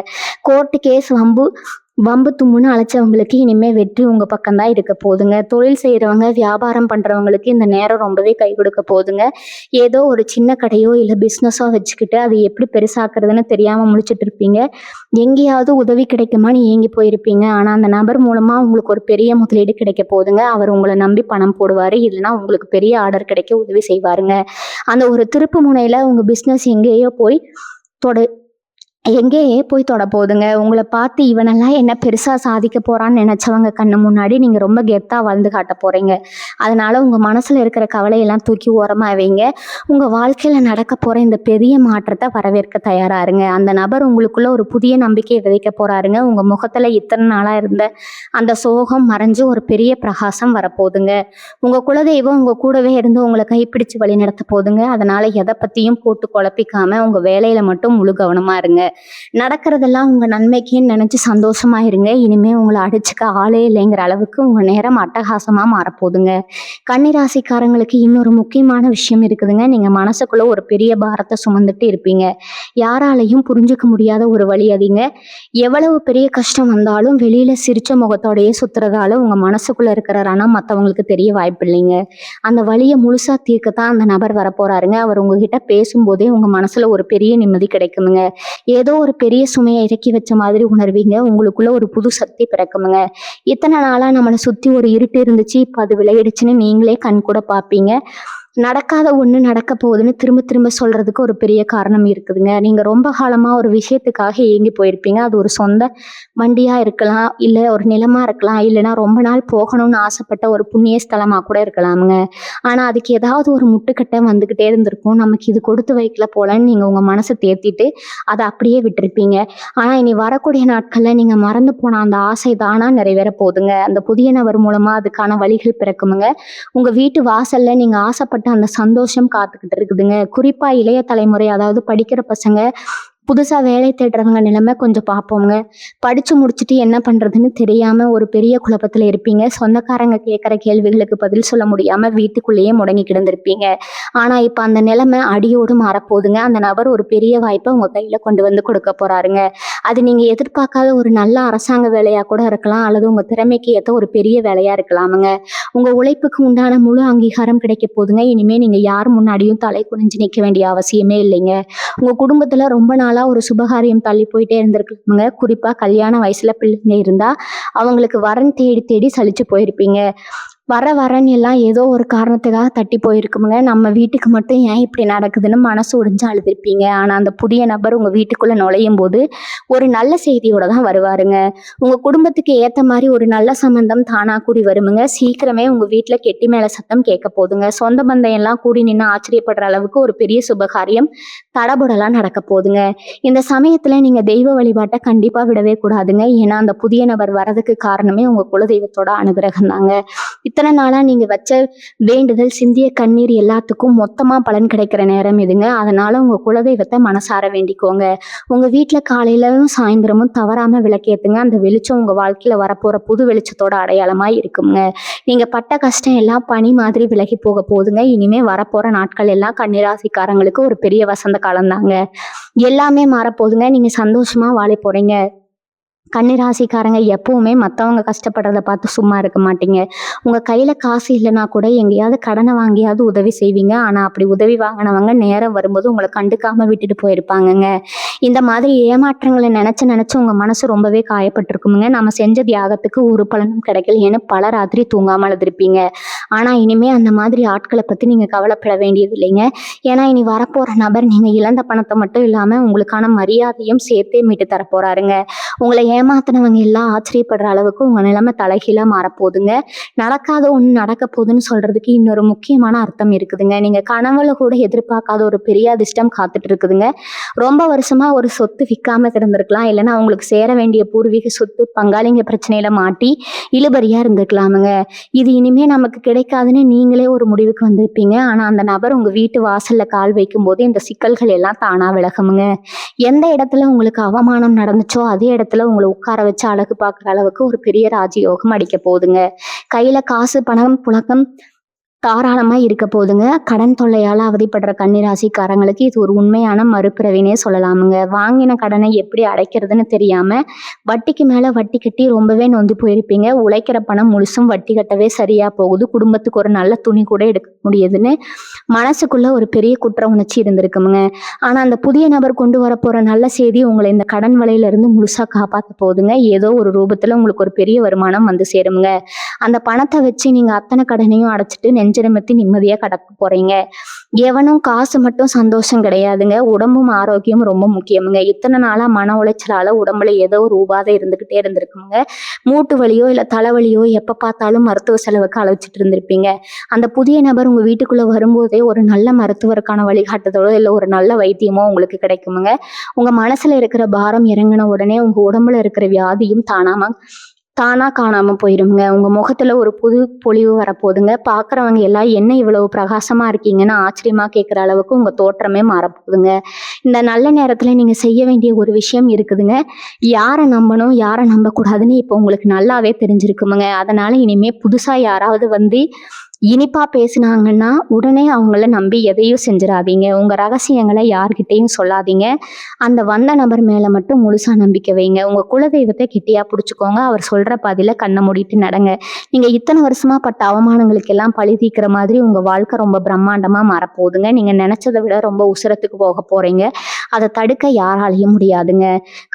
A: கோர்ட்டு கேஸ் வம்பு தும்முன்னு அழைச்சவங்களுக்கு இனிமே வெற்றி உங்க பக்கம்தான் இருக்க போகுதுங்க. தொழில் செய்யறவங்க, வியாபாரம் பண்றவங்களுக்கு இந்த நேரம் ரொம்பவே கை கொடுக்க போகுதுங்க. ஏதோ ஒரு சின்ன கடையோ இல்லை பிஸ்னஸோ வச்சுக்கிட்டு அது எப்படி பெருசாக்குறதுன்னு தெரியாம முழிச்சிட்டு இருப்பீங்க. எங்கேயாவது உதவி கிடைக்குமான்னு ஏங்கி போயிருப்பீங்க. ஆனா அந்த நபர் மூலமா உங்களுக்கு ஒரு பெரிய முதலீடு கிடைக்க போகுதுங்க. அவர் உங்களை நம்பி பணம் போடுவாரு. இல்லைன்னா உங்களுக்கு பெரிய ஆர்டர் கிடைக்க உதவி செய்வாருங்க. அந்த ஒரு திருப்பு முனையில உங்க பிஸ்னஸ் எங்கேயே போய் தொட போகுதுங்க. உங்களை பார்த்து இவனெல்லாம் என்ன பெருசா சாதிக்க போறான்னு நினைச்சவங்க கண்ணு முன்னாடி நீங்க ரொம்ப கெத்தா வாழ்ந்து காட்ட போறீங்க. அதனால உங்க மனசுல இருக்கிற கவலையெல்லாம் தூக்கி ஓரமா வைங்க. உங்க வாழ்க்கையில நடக்க போற இந்த பெரிய மாற்றத்தை வரவேற்க தயாரா இருங்க. அந்த நபர் உங்களுக்குள்ள ஒரு புதிய நம்பிக்கையை விதைக்க போறாருங்க. உங்க முகத்துல இத்தனை நாளா இருந்த அந்த சோகம் மறைஞ்சு ஒரு பெரிய பிரகாசம் வரப்போகுதுங்க. உங்க குலதெய்வம் உங்க கூடவே இருந்து உங்களை கைப்பிடிச்சு வழி நடத்த போகுதுங்க. அதனால எதை பத்தியும் போட்டு குழப்பிக்காம உங்க வேலையில மட்டும் முழு கவனமா இருங்க. நடக்கிறதெல்லாம் உங்க நன்மைக்குன்னு நினைச்சு சந்தோஷமா இருங்க. இனிமே உங்களை அடிச்சுக்க ஆளே இல்லைங்கிற அளவுக்கு உங்க நேரம் அட்டகாசமா மாறப்போகுதுங்க. கன்னிராசிக்காரங்களுக்கு இன்னொரு முக்கியமான விஷயம் இருக்குதுங்க. நீங்க மனசுக்குள்ள ஒரு பெரிய பாரத்தை சுமந்துட்டு இருப்பீங்க. யாராலையும் புரிஞ்சுக்க முடியாத ஒரு வழி அதிங்க. எவ்வளவு பெரிய கஷ்டம் வந்தாலும் வெளியில சிரிச்ச முகத்தோடையே சுத்துறதால உங்க மனசுக்குள்ள இருக்கிற ரணம் மற்றவங்களுக்கு தெரிய வாய்ப்பு இல்லைங்க. அந்த வழியை முழுசா தீர்க்கத்தான் அந்த நபர் வரப்போறாருங்க. அவர் உங்ககிட்ட பேசும்போதே உங்க மனசுல ஒரு பெரிய நிம்மதி கிடைக்குமுங்க. ஏதோ ஒரு பெரிய சுமையை இறக்கி வச்ச மாதிரி உணர்வீங்க. உங்களுக்குள்ள ஒரு புது சக்தி பிறக்குமுங்க. இத்தனை நாளா நம்மளை சுத்தி ஒரு இருட்டு இருந்துச்சு, இப்ப அது விளையிடுச்சுன்னு நீங்களே கண் கூட பார்ப்பீங்க. நடக்காத ஒண்ணு நடக்க போகுதுன்னு திரும்ப திரும்ப சொல்றதுக்கு ஒரு பெரிய காரணம் இருக்குதுங்க. நீங்க ரொம்ப காலமா ஒரு விஷயத்துக்காக ஏங்கி போயிருப்பீங்க. அது ஒரு சொந்த வண்டியா இருக்கலாம், இல்ல ஒரு நிலமா இருக்கலாம், இல்லைன்னா ரொம்ப நாள் போகணும்னு ஆசைப்பட்ட ஒரு புண்ணிய ஸ்தலமா கூட இருக்கலாமுங்க. ஆனா அதுக்கு ஏதாவது ஒரு முட்டுக்கட்டை வந்துகிட்டே இருந்திருக்கும். நமக்கு இது கொடுத்து வைக்கல போலன்னு நீங்க உங்க மனசை தேத்திட்டு அதை அப்படியே விட்டுருப்பீங்க. ஆனா இனி வரக்கூடிய நாட்கள்ல நீங்க மறந்து போன அந்த ஆசை தானா நிறைவேற போகுதுங்க. அந்த புதிய நபர் மூலமா அதுக்கான வழிகள் பிறக்குமுங்க. உங்க வீட்டு வாசல்ல நீங்க ஆசைப்பட்ட அவங்களுக்கு அந்த சந்தோஷம் காத்துக்கிட்டு இருக்குதுங்க. குறிப்பா இளைய தலைமுறை, அதாவது படிக்கிற பசங்க, புதுசா வேலை தேடுறவங்க நிலைமை கொஞ்சம் பார்ப்போங்க. படிச்சு முடிச்சுட்டு என்ன பண்றதுன்னு தெரியாம ஒரு பெரிய குழப்பத்துல இருப்பீங்க. சொந்தக்காரங்க கேட்குற கேள்விகளுக்கு பதில் சொல்ல முடியாம வீட்டுக்குள்ளேயே முடங்கி கிடந்திருப்பீங்க. ஆனா இப்ப அந்த நிலைமை அடியோடு மாறப்போகுதுங்க. அந்த நபர் ஒரு பெரிய வாய்ப்பை உங்க கையில கொண்டு வந்து கொடுக்க போறாருங்க. அது நீங்க எதிர்பார்க்காத ஒரு நல்ல அரசாங்க வேலையா கூட இருக்கலாம், அல்லது உங்க திறமைக்கு ஏத்த ஒரு பெரிய வேலையா இருக்கலாமுங்க. உங்க உழைப்புக்கு உண்டான முழு அங்கீகாரம் கிடைக்க போகுதுங்க. இனிமே நீங்க யார் முன்னாடியும் தலை குனிஞ்சு நிக்க வேண்டிய அவசியமே இல்லைங்க. உங்க குடும்பத்துல ரொம்ப நாளா ஒரு சுபகாரியம் தள்ளி போயிட்டே இருந்திருக்குங்க. குறிப்பா கல்யாண வயசுல பிள்ளைங்க இருந்தா அவங்களுக்கு வரன் தேடி தேடி சலிச்சு போயிருப்பீங்க. வரன் எல்லாம் ஏதோ ஒரு காரணத்துக்காக தட்டி போயிருக்குமுங்க. நம்ம வீட்டுக்கு மட்டும் ஏன் இப்படி நடக்குதுன்னு மனசு உடைஞ்சு அழுதுருப்பீங்க. ஆனா அந்த புதிய நபர் உங்க வீட்டுக்குள்ள நுழையும் போது ஒரு நல்ல செய்தியோட தான் வருவாருங்க. உங்க குடும்பத்துக்கு ஏத்த மாதிரி ஒரு நல்ல சம்பந்தம் தானா கூடி வருமுங்க. சீக்கிரமே உங்க வீட்டுல கெட்டி மேல சத்தம் கேட்க போகுதுங்க. சொந்த பந்தம் எல்லாம் கூடி நின்று ஆச்சரியப்படுற அளவுக்கு ஒரு பெரிய சுபகாரியம் தடபுடலா நடக்க போகுதுங்க. இந்த சமயத்துல நீங்க தெய்வ வழிபாட்டை கண்டிப்பா விடவே கூடாதுங்க. ஏன்னா அந்த புதிய நபர் வரதுக்கு காரணமே உங்க குலதெய்வத்தோட அனுகிரகம் தாங்க. இத்தனை நாளா நீங்க வச்ச வேண்டுதல், சிந்திய கண்ணீர் எல்லாத்துக்கும் மொத்தமா பலன் கிடைக்கிற நேரம் இதுங்க. அதனால உங்க குலதெய்வத்தை மனசார வேண்டிக்கோங்க. உங்க வீட்டுல காலையிலும் சாயந்தரமும் தவறாம விளக்கேத்துங்க. அந்த வெளிச்சம் உங்க வாழ்க்கையில வரப்போற புது வெளிச்சத்தோட அடையாளமா இருக்குங்க. நீங்க பட்ட கஷ்டம் எல்லாம் பனி மாதிரி விலகி போக போகுதுங்க. இனிமே வரப்போற நாட்கள் எல்லாம் கன்னிராசிக்காரங்களுக்கு ஒரு பெரிய வசந்த காலம் தாங்க. எல்லாமே மாறப்போகுதுங்க. நீங்க சந்தோஷமா வாழ போறீங்க. கன்னிராசிக்காரங்க எப்பவுமே மற்றவங்க கஷ்டப்படுறத பார்த்து சும்மா இருக்க மாட்டீங்க. உங்க கையில காசு இல்லைன்னா கூட எங்கேயாவது கடனை வாங்கியாவது உதவி செய்வீங்க. ஆனா அப்படி உதவி வாங்கினவங்க நேரம் வரும்போது உங்களை கண்டுக்காம விட்டுட்டு போயிருப்பாங்கங்க. இந்த மாதிரி ஏமாற்றங்களை நினைச்சு உங்க மனசு ரொம்பவே காயப்பட்டிருக்குமுங்க. நம்ம செஞ்ச தியாகத்துக்கு ஒரு பலனும் கிடைக்கலையேன்னு பல ராத்திரி தூங்காம அழுதுருப்பீங்க. ஆனா இனிமே அந்த மாதிரி ஆட்களை பத்தி நீங்க கவலைப்பட வேண்டியது இல்லைங்க. ஏன்னா இனி வரப்போற நபர் நீங்க இழந்த பணத்தை மட்டும் இல்லாம உங்களுக்கான மரியாதையும் சேர்த்தே மீட்டு தர போறாருங்க. உங்களை ஏமாத்தினவங்க எல்லாம் ஆச்சரியப்படுற அளவுக்கு உங்க நிலைமை தலைகீழா மாறப்போகுதுங்க. நடக்காத ஒண்ணு நடக்க போகுதுன்னு சொல்றதுக்கு இன்னொரு முக்கியமான அர்த்தம் இருக்குதுங்க. நீங்க கனவுல கூட எதிர்பார்க்காத ஒரு பெரிய அதிர்ஷ்டம் காத்துட்டு இருக்குதுங்க. ரொம்ப வருஷமா ஒரு சொத்து விற்காம கிடந்திருக்கலாம், இல்லைன்னா அவங்களுக்கு சேர வேண்டிய பூர்வீக சொத்து பங்காளிங்க பிரச்சனையில மாட்டி இழுபறியா இருந்திருக்கலாமுங்க. இது இனிமே நமக்கு கிடைக்காதுன்னு நீங்களே ஒரு முடிவுக்கு வந்திருப்பீங்க. ஆனா அந்த நபர் உங்க வீட்டு வாசல்ல கால் வைக்கும் போது இந்த சிக்கல்கள் எல்லாம் தானா விலகுமுங்க. எந்த இடத்துல உங்களுக்கு அவமானம் நடந்துச்சோ அதே இடத்துல உங்களை உட்கார வச்சு அழகு பார்க்குற அளவுக்கு ஒரு பெரிய ராஜயோகம் அடிக்க போகுதுங்க. கையில காசு, பணம், புழக்கம் தாராளமா இருக்க போதுங்க. கடன் தொல்லையால அவதிப்படுற கன்னிராசிக்காரங்களுக்கு இது ஒரு உண்மையான மறுபிறவினே சொல்லலாமுங்க. வாங்கின கடனை எப்படி அடைக்கிறதுன்னு தெரியாம வட்டிக்கு மேல வட்டி கட்டி ரொம்பவே நொந்து போயிருப்பீங்க. உழைக்கிற பணம் முழுசும் வட்டி கட்டவே சரியா போகுது. குடும்பத்துக்கு ஒரு நல்ல துணி கூட எடுக்க முடியுதுன்னு மனசுக்குள்ள ஒரு பெரிய குற்ற உணர்ச்சி இருந்திருக்குமுங்க. ஆனா அந்த புதிய நபர் கொண்டு வர போற நல்ல செய்தி உங்களை இந்த கடன் வலையில இருந்து முழுசா காப்பாத்த போகுதுங்க. ஏதோ ஒரு ரூபத்துல உங்களுக்கு ஒரு பெரிய வருமானம் வந்து சேருமுங்க. அந்த பணத்தை வச்சு நீங்க அத்தனை கடனையும் அடைச்சிட்டு நெஞ்சிரமத்தி நிம்மதியா கடக்க போறீங்க. எவனும் காசு மட்டும் சந்தோஷம் கிடையாதுங்க. உடம்பும் ஆரோக்கியமும் ரொம்ப முக்கியமுங்க. இத்தனை நாளா மன உளைச்சலால உடம்புல ஏதோ ஒரு உபாதை இருந்துகிட்டே இருந்திருக்குங்க. மூட்டு வலியோ இல்ல தலைவலியோ எப்ப பார்த்தாலும் மருத்துவ செலவுக்கு அழைச்சிட்டு இருந்திருப்பீங்க. அந்த புதிய நபர் உங்க வீட்டுக்குள்ள வரும்போதே ஒரு நல்ல மருத்துவருக்கான வழிகாட்டுதலோ இல்ல ஒரு நல்ல வைத்தியமோ உங்களுக்கு கிடைக்குமுங்க. உங்க மனசுல இருக்கிற பாரம் இறங்கின உடனே உங்க உடம்புல இருக்கிற வியாதியும் தானா காணாம போயிருங்க. உங்க முகத்துல ஒரு புது பொலிவு வரப்போகுதுங்க. பாக்குறவங்க எல்லாம் என்ன இவ்வளவு பிரகாசமா இருக்கீங்கன்னு ஆச்சரியமா கேட்குற அளவுக்கு உங்க தோற்றமே மாறப்போகுதுங்க. இந்த நல்ல நேரத்துல நீங்க செய்ய வேண்டிய ஒரு விஷயம் இருக்குதுங்க. யாரை நம்பணும் யாரை நம்பக்கூடாதுன்னு இப்போ உங்களுக்கு நல்லாவே தெரிஞ்சிருக்குமுங்க. அதனால இனிமே புதுசா யாராவது வந்து இனிப்பா பேசினாங்கன்னா உடனே அவங்கள நம்பி எதையும் செஞ்சிடாதீங்க. உங்க ரகசியங்களை யார்கிட்டையும் சொல்லாதீங்க. அந்த வந்த நபர் மேல மட்டும் முழுசா நம்பிக்கை வைங்க. உங்க குலதெய்வத்தை கெட்டியா பிடிச்சுக்கோங்க. அவர் சொல்ற பாதியில கண்ணை மூடிட்டு நடங்க. நீங்க இத்தனை வருஷமா பட்ட அவமானங்களுக்கு எல்லாம் பழி தீர்க்கிற மாதிரி உங்க வாழ்க்கை ரொம்ப பிரம்மாண்டமா மாறப்போகுதுங்க. நீங்க நினைச்சதை விட ரொம்ப உசரத்துக்கு போக போறீங்க. அதை தடுக்க யாராலையும் முடியாதுங்க.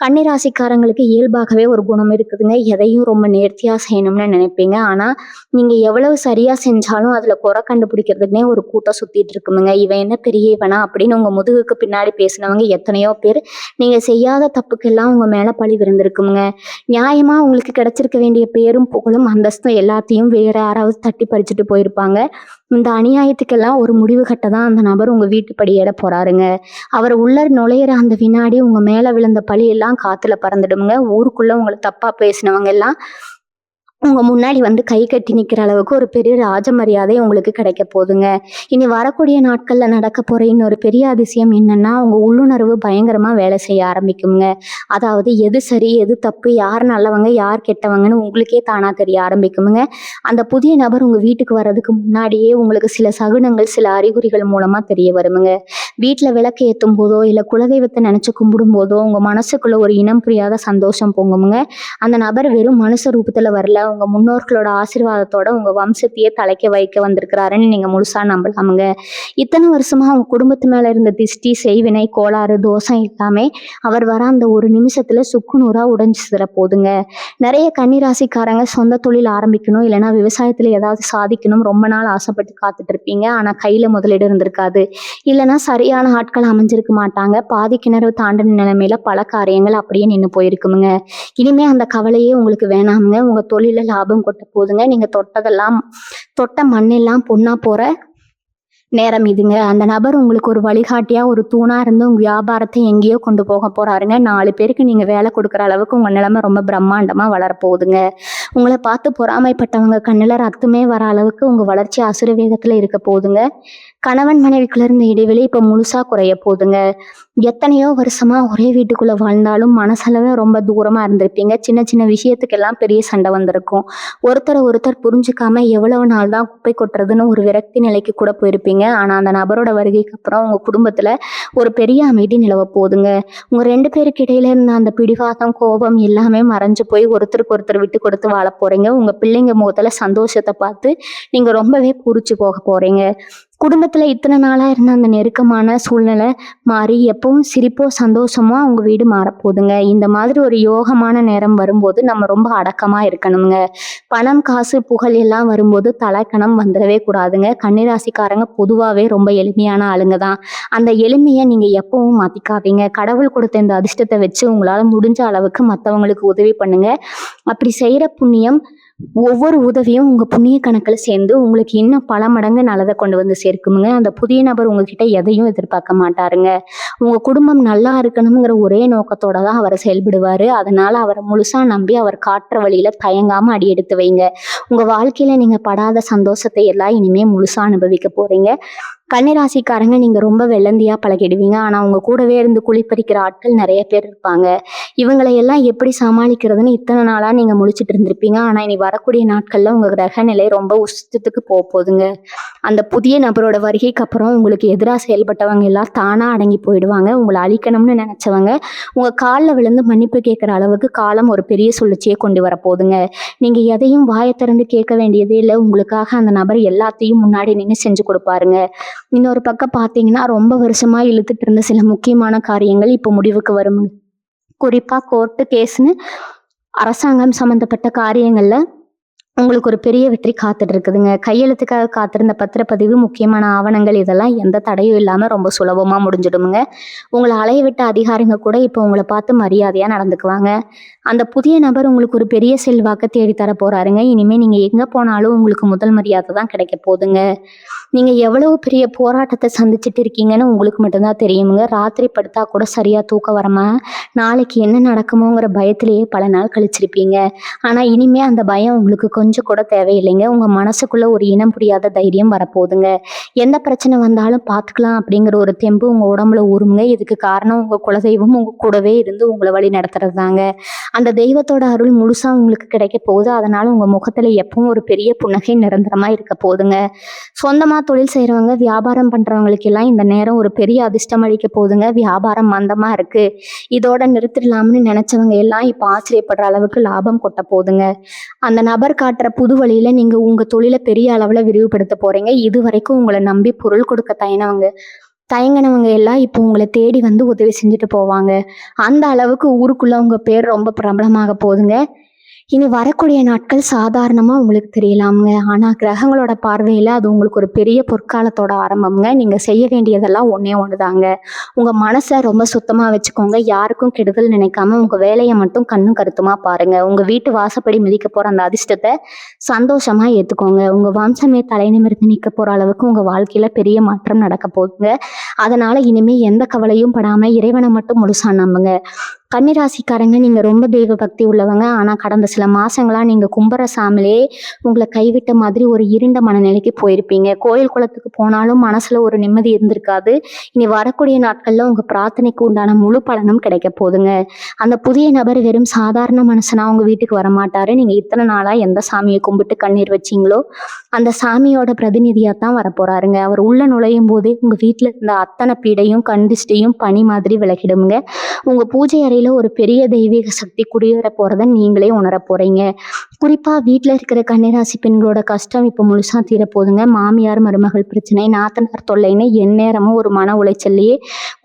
A: கன்னிராசிக்காரங்களுக்கு இயல்பாகவே ஒரு குணம் இருக்குதுங்க. எதையும் ரொம்ப நேர்த்தியா செய்யணும்னு நினைப்பீங்க. ஆனா நீங்க எவ்வளவு சரியா செஞ்சாலும் அதுல குறை கண்டுபிடிக்கிறதுக்குனே ஒரு கூட்டம் சுத்திட்டு இருக்குமுங்க. இவன் என்ன பெரிய இவனா அப்படின்னு உங்க முதுகுக்கு பின்னாடி பேசினவங்க எத்தனையோ பேர் நீங்க செய்யாத தப்புக்கெல்லாம் உங்க மேல பழி விழுந்திருக்குமுங்க. நியாயமா உங்களுக்கு கிடைச்சிருக்க வேண்டிய பேரும் புகழும் அந்தஸ்தும் எல்லாத்தையும் வேற யாராவது தட்டி பறிச்சுட்டு போயிருப்பாங்க. இந்த அநியாயத்துக்கெல்லாம் ஒரு முடிவு கட்ட தான் அந்த நபர் உங்க வீட்டு படியேற போறாருங்க. அவர் உள்ள நுழையிற அந்த வினாடி உங்க மேல விழுந்த பழி எல்லாம் காத்துல பறந்துடுமுங்க. ஊருக்குள்ள உங்களை தப்பா பேசினவங்க எல்லாம் உங்க முன்னாடி வந்து கை கட்டி நிக்கிற அளவுக்கு ஒரு பெரிய ராஜ மரியாதை உங்களுக்கு கிடைக்க போகுதுங்க. இனி வரக்கூடிய நாட்கள்ல நடக்க போற இன்னொரு பெரிய அதிசயம் என்னன்னா, உங்க உள்ளுணர்வு பயங்கரமா வேலை செய்ய ஆரம்பிக்குங்க. அதாவது எது சரி, எது தப்பு, யார் நல்லவங்க, யார் கெட்டவங்கன்னு உங்களுக்கே தானா தெரிய ஆரம்பிக்குமுங்க. அந்த புதிய நபர் உங்க வீட்டுக்கு வர்றதுக்கு முன்னாடியே உங்களுக்கு சில சகுனங்கள், சில அறிகுறிகள் மூலமா தெரிய வருமுங்க. வீட்ல விளக்கு ஏத்தும் போதோ, இல்ல குலதெய்வத்த நினைச்சு கும்பிடும் போதோ, உங்க மனசுக்குள்ள ஒரு இனம் புரியாத சந்தோஷம் பொங்குமுங்க. அந்த நபர் வெறும் மனுஷ ரூபத்துல வரல, உங்க முன்னோர்களோட ஆசீர்வாதத்தோட உங்க வம்சத்தையே தலைக்க வைக்க வந்திருக்கிறாருன்னு நீங்க முழுசா நம்பலாமுங்க. இத்தனை வருஷமா உங்க குடும்பத்து மேல இருந்த திஷ்டி, செய்வினை, கோளாறு, தோஷம் எல்லாமே அவர் வர அந்த ஒரு நிமிஷத்துல சுக்குநூறா உடைஞ்சு சிதற போதுங்க. நிறைய கன்னிராசிக்காரங்க சொந்த தொழில் ஆரம்பிக்கணும், இல்லைன்னா விவசாயத்துல ஏதாவது சாதிக்கணும் ரொம்ப நாள் ஆசைப்பட்டு காத்துட்டு இருப்பீங்க. ஆனா கையில முதலீடு இருந்திருக்காது, இல்லைன்னா சரியான ஆட்கள் அமைஞ்சிருக்க மாட்டாங்க. பாதி கிணறு தாண்டின நிலைமையில பல காரியங்கள் அப்படியே நின்று போயிருக்குமுங்க. இனிமே அந்த கவலையே உங்களுக்கு வேணாமுங்க. உங்க தொழில லாபம் கொட்ட போதுங்க. நீங்க தொட்ட மண்ணெல்லாம் பொண்ணா போற நேரம் இதுங்க. அந்த நபர் உங்களுக்கு ஒரு வழிகாட்டியா, ஒரு தூணா இருந்து உங்க வியாபாரத்தை எங்கேயோ கொண்டு போக போறாருங்க. 4 பேருக்கு நீங்க வேலை கொடுக்குற அளவுக்கு உங்க நிலைமை ரொம்ப பிரம்மாண்டமா வளரப்போகுதுங்க. உங்களை பார்த்து பொறாமைப்பட்டவங்க கண்ணுல ரத்தமே வர அளவுக்கு உங்க வளர்ச்சி அசுர வேகத்துல இருக்க போகுதுங்க. கணவன் மனைவிக்குள்ள இருந்த இடைவெளி இப்ப முழுசா குறைய போகுதுங்க. எத்தனையோ வருஷமா ஒரே வீட்டுக்குள்ள வாழ்ந்தாலும் மனசளவு ரொம்ப தூரமா இருந்திருப்பீங்க. சின்ன சின்ன விஷயத்துக்கெல்லாம் பெரிய சண்டை வந்திருக்கும். ஒருத்தர் புரிஞ்சுக்காம எவ்வளவு நாள் தான் குப்பை கொட்டுறதுன்னு ஒரு விரக்தி நிலைக்கு கூட போயிருப்பீங்க. ஆனா அந்த நபரோட வருகைக்கு அப்புறம் உங்க குடும்பத்துல ஒரு பெரிய அமைதி நிலவ போகுதுங்க. உங்க 2 பேருக்கு இடையில இருந்த அந்த பிடிவாதம், கோபம் எல்லாமே மறைஞ்சு போய் ஒருத்தருக்கு ஒருத்தர் விட்டு கொடுத்து வாழ போறீங்க. உங்க பிள்ளைங்க முகத்துல சந்தோஷத்தை பார்த்து நீங்க ரொம்பவே பூரிச்சு போக போறீங்க. குடும்பத்துல இத்தனை நாளா இருந்த அந்த நெருக்கமான சூழ்நிலை மாறி எப்பவும் சிரிப்போ சந்தோஷமோ உங்க வீடு மாறப்போகுதுங்க. இந்த மாதிரி ஒரு யோகமான நேரம் வரும்போது நம்ம ரொம்ப அடக்கமா இருக்கணுங்க. பணம், காசு, புகழ் எல்லாம் வரும்போது தலைக்கணம் வந்துடவே கூடாதுங்க. கன்னிராசிக்காரங்க பொதுவாகவே ரொம்ப எளிமையான ஆளுங்க தான். அந்த எளிமையை நீங்க எப்பவும் மாத்திக்காதீங்க. கடவுள் கொடுத்த இந்த அதிர்ஷ்டத்தை வச்சு உங்களால முடிஞ்ச அளவுக்கு மற்றவங்களுக்கு உதவி பண்ணுங்க. அப்படி செய்யற புண்ணியம், ஒவ்வொரு உதவியும் உங்க புண்ணிய கணக்குல சேர்ந்து உங்களுக்கு இன்னும் பல மடங்கு நல்லதை கொண்டு வந்து சேர்க்குமுங்க. அந்த புதிய நபர் உங்ககிட்ட எதையும் எதிர்பார்க்க மாட்டாருங்க. உங்க குடும்பம் நல்லா இருக்கணுங்கிற ஒரே நோக்கத்தோட தான் அவர் செயல்படுவாரு. அதனால அவரை முழுசா நம்பி அவர் காட்டுற வழியில தயங்காம அடி எடுத்து வைங்க. உங்க வாழ்க்கையில நீங்க படாத சந்தோஷத்தை எல்லாம் இனிமே முழுசா அனுபவிக்க போறீங்க. கன்னிராசிக்காரங்க நீங்க ரொம்ப வெள்ளந்தியா பழகிடுவீங்க. ஆனா உங்க கூடவே இருந்து குளிப்பறிக்கிற ஆட்கள் நிறைய பேர் இருப்பாங்க. இவங்களை எல்லாம் எப்படி சமாளிக்கிறதுன்னு இத்தனை நாளா நீங்க முழிச்சிட்டு இருந்திருப்பீங்க. ஆனா இனி வரக்கூடிய நாட்கள்ல உங்க கிரக நிலை ரொம்ப உச்சத்துக்கு போகுதுங்க. அந்த புதிய நபரோட வருகைக்கு அப்புறம் உங்களுக்கு எதிராக செயல்பட்டவங்க எல்லாம் தானா அடங்கி போயிடுவாங்க. உங்களை அழிக்கணும்னு நினைச்சவங்க உங்க காலில் விழுந்து மன்னிப்பு கேட்கிற அளவுக்கு காலம் ஒரு பெரிய சுழற்சியை கொண்டு வர போதுங்க. நீங்க எதையும் வாயை திறந்து கேட்க வேண்டியதே இல்லை. உங்களுக்காக அந்த நபர் எல்லாத்தையும் முன்னாடி நின்று செஞ்சு கொடுப்பாருங்க. இன்னொரு பக்கம் பார்த்தீங்கன்னா ரொம்ப வருஷமா இழுத்துட்டு இருந்த சில முக்கியமான காரியங்கள் இப்போ முடிவுக்கு வரும். குறிப்பா கோர்ட்டு கேஸ்ன்னு அரசாங்கம் சம்பந்தப்பட்ட காரியங்கள்ல உங்களுக்கு ஒரு பெரிய வெற்றி காத்துட்டு இருக்குதுங்க. கையெழுத்துக்காக காத்திருந்த பத்திரப்பதிவு, முக்கியமான ஆவணங்கள் இதெல்லாம் எந்த தடையும் இல்லாம ரொம்ப சுலபமா முடிஞ்சிடுமுங்க. உங்களை அலைய விட்ட அதிகாரிங்க கூட இப்போ உங்களை பார்த்து மரியாதையா நடந்துக்குவாங்க. அந்த புதிய நபர் உங்களுக்கு ஒரு பெரிய செல்வாக்க தேடி தர போறாருங்க. இனிமே நீங்க எங்க போனாலும் உங்களுக்கு முதல் மரியாதை தான் கிடைக்க போகுதுங்க. நீங்க எவ்வளவு பெரிய போராட்டத்தை சந்திச்சுட்டு இருக்கீங்கன்னு உங்களுக்கு மட்டும்தான் தெரியுமுங்க. ராத்திரி படுத்தா கூட சரியா தூக்கம் வரமா நாளைக்கு என்ன நடக்குமோங்கிற பயத்திலேயே பல நாள் கழிச்சிருப்பீங்க. ஆனா இனிமே அந்த பயம் உங்களுக்கு கொஞ்சம் கூட தேவையில்லைங்க. உங்க மனசுக்குள்ள ஒரு இனம் புரியாத தைரியம் வரப்போகுதுங்க. எந்த பிரச்சனை வந்தாலும் பார்த்துக்கலாம் அப்படிங்கிற ஒரு தெம்பு உங்க உடம்புல ஊறுமுங்க. இதுக்கு காரணம் உங்க குலதெய்வம் உங்க கூடவே இருந்து உங்களை வழி நடத்துறது தாங்க. அந்த தெய்வத்தோட அருள் முழுசா உங்களுக்கு கிடைக்க போகுது. அதனால உங்க முகத்துல எப்பவும் ஒரு பெரிய புன்னகை நிரந்தரமா இருக்க போகுதுங்க. சொந்தமா தொழில் செய்யறவங்க, வியாபாரம் பண்றவங்களுக்கு எல்லாம் இந்த நேரம் ஒரு பெரிய அதிர்ஷ்டம் அளிக்க போகுதுங்க. வியாபாரம் மந்தமா இருக்கு, இதோட நிறுத்திடலாம்னு நினைச்சவங்க எல்லாம் இப்ப ஆச்சரியப்படுற அளவுக்கு லாபம் கொட்ட போகுதுங்க. அந்த நபர் காட்டுற புது வழியில நீங்க உங்க தொழிலை பெரிய அளவுல விரிவுபடுத்த போறீங்க. இது வரைக்கும் உங்களை நம்பி பொருள் கொடுக்க தயங்கினவங்க எல்லாம் இப்போ உங்களை தேடி வந்து உதவி செஞ்சுட்டு போவாங்க. அந்த அளவுக்கு ஊருக்குள்ள உங்க பேர் ரொம்ப பிரபலமாக போகுதுங்க. இனி வரக்கூடிய நாட்கள் சாதாரணமா உங்களுக்கு தெரியலாமுங்க. ஆனா கிரகங்களோட பார்வையில அது உங்களுக்கு ஒரு பெரிய பொற்காலத்தோட ஆரம்பம்ங்க. நீங்க செய்ய வேண்டியதெல்லாம் ஒண்ணே ஒண்ணுதாங்க. உங்க மனசை ரொம்ப சுத்தமா வச்சுக்கோங்க. யாருக்கும் கெடுதல் நினைக்காம உங்க வேலையை மட்டும் கண்ணும் கருத்துமா பாருங்க. உங்க வீட்டு வாசப்படி மிதிக்க போற அந்த அதிர்ஷ்டத்தை சந்தோஷமா ஏத்துக்கோங்க. உங்க வம்சமே தலை நிமிர்ந்து நிக்க போற அளவுக்கு உங்க வாழ்க்கையில பெரிய மாற்றம் நடக்க போகுதுங்க. அதனால இனிமே எந்த கவலையும் படாம இறைவனை மட்டும் முழுசா நம்புங்க. கன்னிராசிக்காரங்க நீங்க ரொம்ப தெய்வ பக்தி உள்ளவங்க. ஆனா கடந்த சில மாசங்களா நீங்க கும்புற சாமிலே உங்கள கைவிட்ட மாதிரி ஒரு இருண்ட மனநிலைக்கு போயிருப்பீங்க. கோயில் குளத்துக்கு போனாலும் மனசுல ஒரு நிம்மதி இருந்திருக்காது. இனி வரக்கூடிய நாட்கள்ல உங்க பிரார்த்தனைக்கு உண்டான முழு பலனும் கிடைக்க போதுங்க. அந்த புதிய நபர் வெறும் சாதாரண மனுஷனா உங்க வீட்டுக்கு வரமாட்டாரு. நீங்க இத்தனை நாளா எந்த சாமியை கும்பிட்டு கண்ணீர் வச்சீங்களோ அந்த சாமியோட பிரதிநிதியா தான் வரப்போறாருங்க. அவர் உள்ள நுழையும் போதே உங்க வீட்டுல இருந்த அத்தனை பீடையும் கண்டிஷ்டையும் பனி மாதிரி விலகிடுங்க. உங்க பூஜை அறையில ஒரு பெரிய தெய்வீக சக்தி குடியேற போறத நீங்களே உணர போறீங்க. குறிப்பா வீட்டுல இருக்கிற கன்னிராசி பெண்களோட கஷ்டம் இப்ப முழுசா தீரப்போகுதுங்க. மாமியார் மருமகள் பிரச்சனை, நாத்தனார் தொல்லைன்னு எந்நேரமும் ஒரு மன உளைச்சல்லையே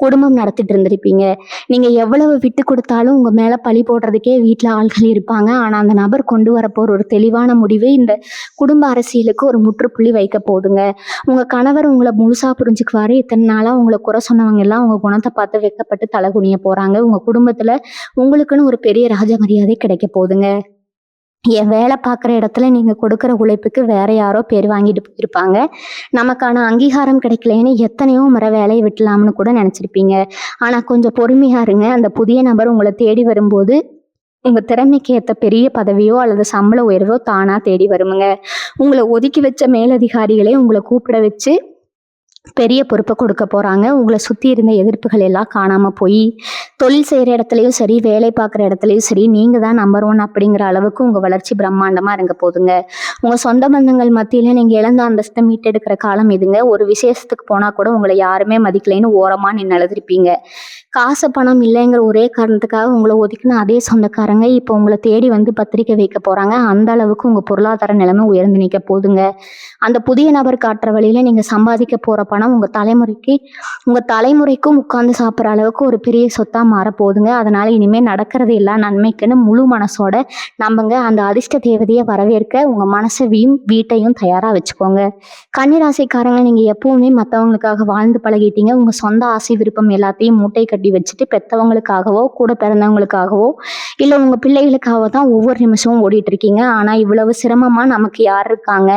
A: குடும்பம் நடத்திட்டு இருந்திருப்பீங்க. நீங்க எவ்வளவு விட்டு கொடுத்தாலும் உங்க மேல பழி போடுறதுக்கே வீட்டுல ஆள்கள் இருப்பாங்க. ஆனா அந்த நபர் கொண்டு வரப்போற ஒரு தெளிவான முடிவு இந்த குடும்ப அரசியலுக்கு ஒரு முற்றுப்புள்ளி வைக்க போகுதுங்க. உங்க கணவர் உங்களை முழுசா புரிஞ்சுக்குவாரு. இத்தனை நாளா உங்களை குறை சொன்னவங்க எல்லாம் உங்க குணத்தை பார்த்து வெட்கப்பட்டு தலகுனிய போறாங்க. உங்க குடும்பத்துல உங்களுக்குன்னு ஒரு பெரிய ராஜ மரியாதை கிடைக்க போகுதுங்க. என் வேலை பார்க்குற இடத்துல நீங்க கொடுக்குற உழைப்புக்கு வேற யாரோ பேர் வாங்கிட்டு போயிருப்பாங்க. நமக்கான அங்கீகாரம் கிடைக்கலன்னு எத்தனையோ முறை வேலையை விட்டலாம்னு கூட நினைச்சிருப்பீங்க. ஆனா கொஞ்சம் பொறுமையா இருங்க. அந்த புதிய நபர் உங்களை தேடி வரும்போது உங்க திறமைக்கு ஏத்த பெரிய பதவியோ அல்லது சம்பள உயர்வோ தானா தேடி வருமுங்க. உங்களை ஒதுக்கி வச்ச மேலதிகாரிகளே உங்களை கூப்பிட வச்சு பெரிய பொறுப்பை கொடுக்க போறாங்க. உங்களை சுத்தி இருந்த எதிர்ப்புகள் எல்லாம் காணாம போய் தொழில் செய்யற இடத்துலயும் சரி, வேலை பார்க்குற இடத்துலயும் சரி, நீங்க தான் நம்பர் 1 அப்படிங்கிற அளவுக்கு உங்க வளர்ச்சி பிரம்மாண்டமா இருங்க போதுங்க. உங்க சொந்த பந்தங்கள் மத்தியில நீங்க இழந்த அந்தஸ்தை மீட்டெடுக்கிற காலம் இதுங்க. ஒரு விசேஷத்துக்கு போனா கூட உங்களை யாருமே மதிக்கலைன்னு ஓரமா நின்று அழுதுருப்பீங்க. காசு பணம் இல்லைங்கிற ஒரே காரணத்துக்காக உங்களை ஒதுக்கின அதே சொந்தக்காரங்க இப்போ உங்களை தேடி வந்து பத்திரிக்கை வைக்க போறாங்க. அந்த அளவுக்கு உங்க பொருளாதார நிலைமை உயர்ந்து நிற்க போதுங்க. அந்த புதிய நபர் காட்டுற வழியில நீங்க சம்பாதிக்க போற பணம் உங்க தலைமுறைக்கும் உட்கார்ந்து சாப்பிட்ற அளவுக்கு ஒரு பெரிய சொத்தா மாற போதுங்க. அதனால இனிமே நடக்கிறது எல்லாம் நன்மைக்குன்னு முழு மனசோட நம்புங்க. அந்த அதிர்ஷ்ட தேவதையை வரவேற்க உங்க மனசையும் வீட்டையும் தயாரா வச்சுக்கோங்க. கன்னிராசிக்காரங்க நீங்க எப்பவுமே மற்றவங்களுக்காக வாழ்ந்து பழகிட்டீங்க. உங்க சொந்த ஆசை விருப்பம் எல்லாத்தையும் மூட்டை கட்டி வச்சுட்டு பெத்தவங்களுக்காகவோ கூட பிறந்தவங்களுக்காகவோ இல்லை உங்க பிள்ளைகளுக்காக தான் ஒவ்வொரு நிமிஷமும் ஓடிட்டு இருக்கீங்க. ஆனா இவ்வளவு சிரமமா நமக்கு யார் இருக்காங்க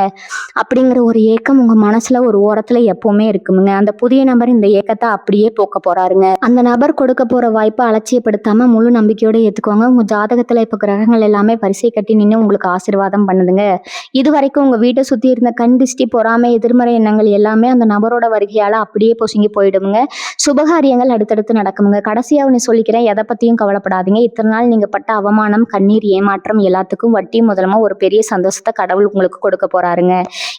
A: அப்படிங்கிற ஒரு ஏக்கம் உங்க மனசுல ஒரு ஓரத்துல எப்பவுமே இருக்குமுங்க. அந்த புதிய நபர் இந்த ஏக்கத்தை அப்படியே போக்க போறாருங்க. அந்த நபர் கொடுக்க போற வாய்ப்பை அலட்சியப்படுத்தாம முழு நம்பிக்கையோட ஏத்துக்கோங்க. உங்க ஜாதகத்துல இப்ப கிரகங்கள் எல்லாமே வரிசை கட்டி நின்று உங்களுக்கு ஆசீர்வாதம் பண்ணுதுங்க. இது வரைக்கும் உங்க வீட்டை சுத்தி இருந்த கண் திஷ்டி, பொறாமை, எதிர்மறை எண்ணங்கள் எல்லாமே அந்த நபரோட வருகையால அப்படியே பொசுங்கி போயிடுமுங்க. சுபகாரியங்கள் அடுத்தடுத்து நடக்குமுங்க. கடைசியா ஒன்று சொல்லிக்கிறேன், எதை பத்தியும் கவலைப்படாதீங்க. இத்தனை நாள் நீங்க பட்ட அவமானம், கண்ணீர், ஏமாற்றம் எல்லாத்துக்கும் வட்டி முதலமா ஒரு பெரிய சந்தோஷத்தை கடவுள் உங்களுக்கு கொடுக்க போறாருங்க.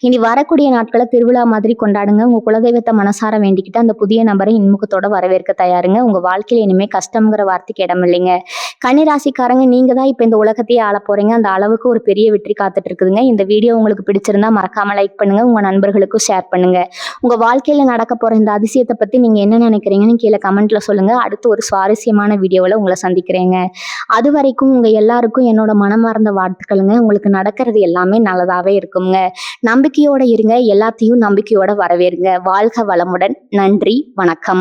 A: இனி வரக்கூடிய நாட்களை திருவிழா மாதிரி கொண்டாடுங்க. உங்க குலதெய்வத்தை மனசார வேண்டிக்கிட்டு அந்த புதிய நபரை இன்முகத்தோட வரவேற்க தயாருங்க. உங்க வாழ்க்கையில இனிமே கஷ்டம்ங்கிற வார்த்தைக்கு இடம் இல்லைங்க. கன்னிராசிக்காரங்க நீங்க தான் இப்ப இந்த உலகத்தையே ஆள போறீங்க. அந்த அளவுக்கு ஒரு பெரிய வெற்றி காத்துட்டு இருக்குதுங்க. இந்த வீடியோ உங்களுக்கு பிடிச்சிருந்தா மறக்காம லைக் பண்ணுங்க. உங்க நண்பர்களுக்கும் ஷேர் பண்ணுங்க. உங்க வாழ்க்கையில நடக்க போற இந்த அதிசயத்தை பத்தி நீங்க என்ன நினைக்கிறீங்கன்னு கீழே கமெண்ட்ல சொல்லுங்க. அடுத்து ஒரு சுவாரஸ்யமான வீடியோவில் உங்களை சந்திக்கிறேங்க. அது வரைக்கும் உங்க எல்லாருக்கும் என்னோட மனமார்ந்த வாழ்த்துக்களுங்க. உங்களுக்கு நடக்கிறது எல்லாமே நல்லதாவே இருக்குங்க. நம்பிக்கையோட இருங்க. எல்லாத்தையும் நம்பிக்கையோட வரவேறுங்க. வாழ்க வளமுடன். நன்றி, வணக்கம்.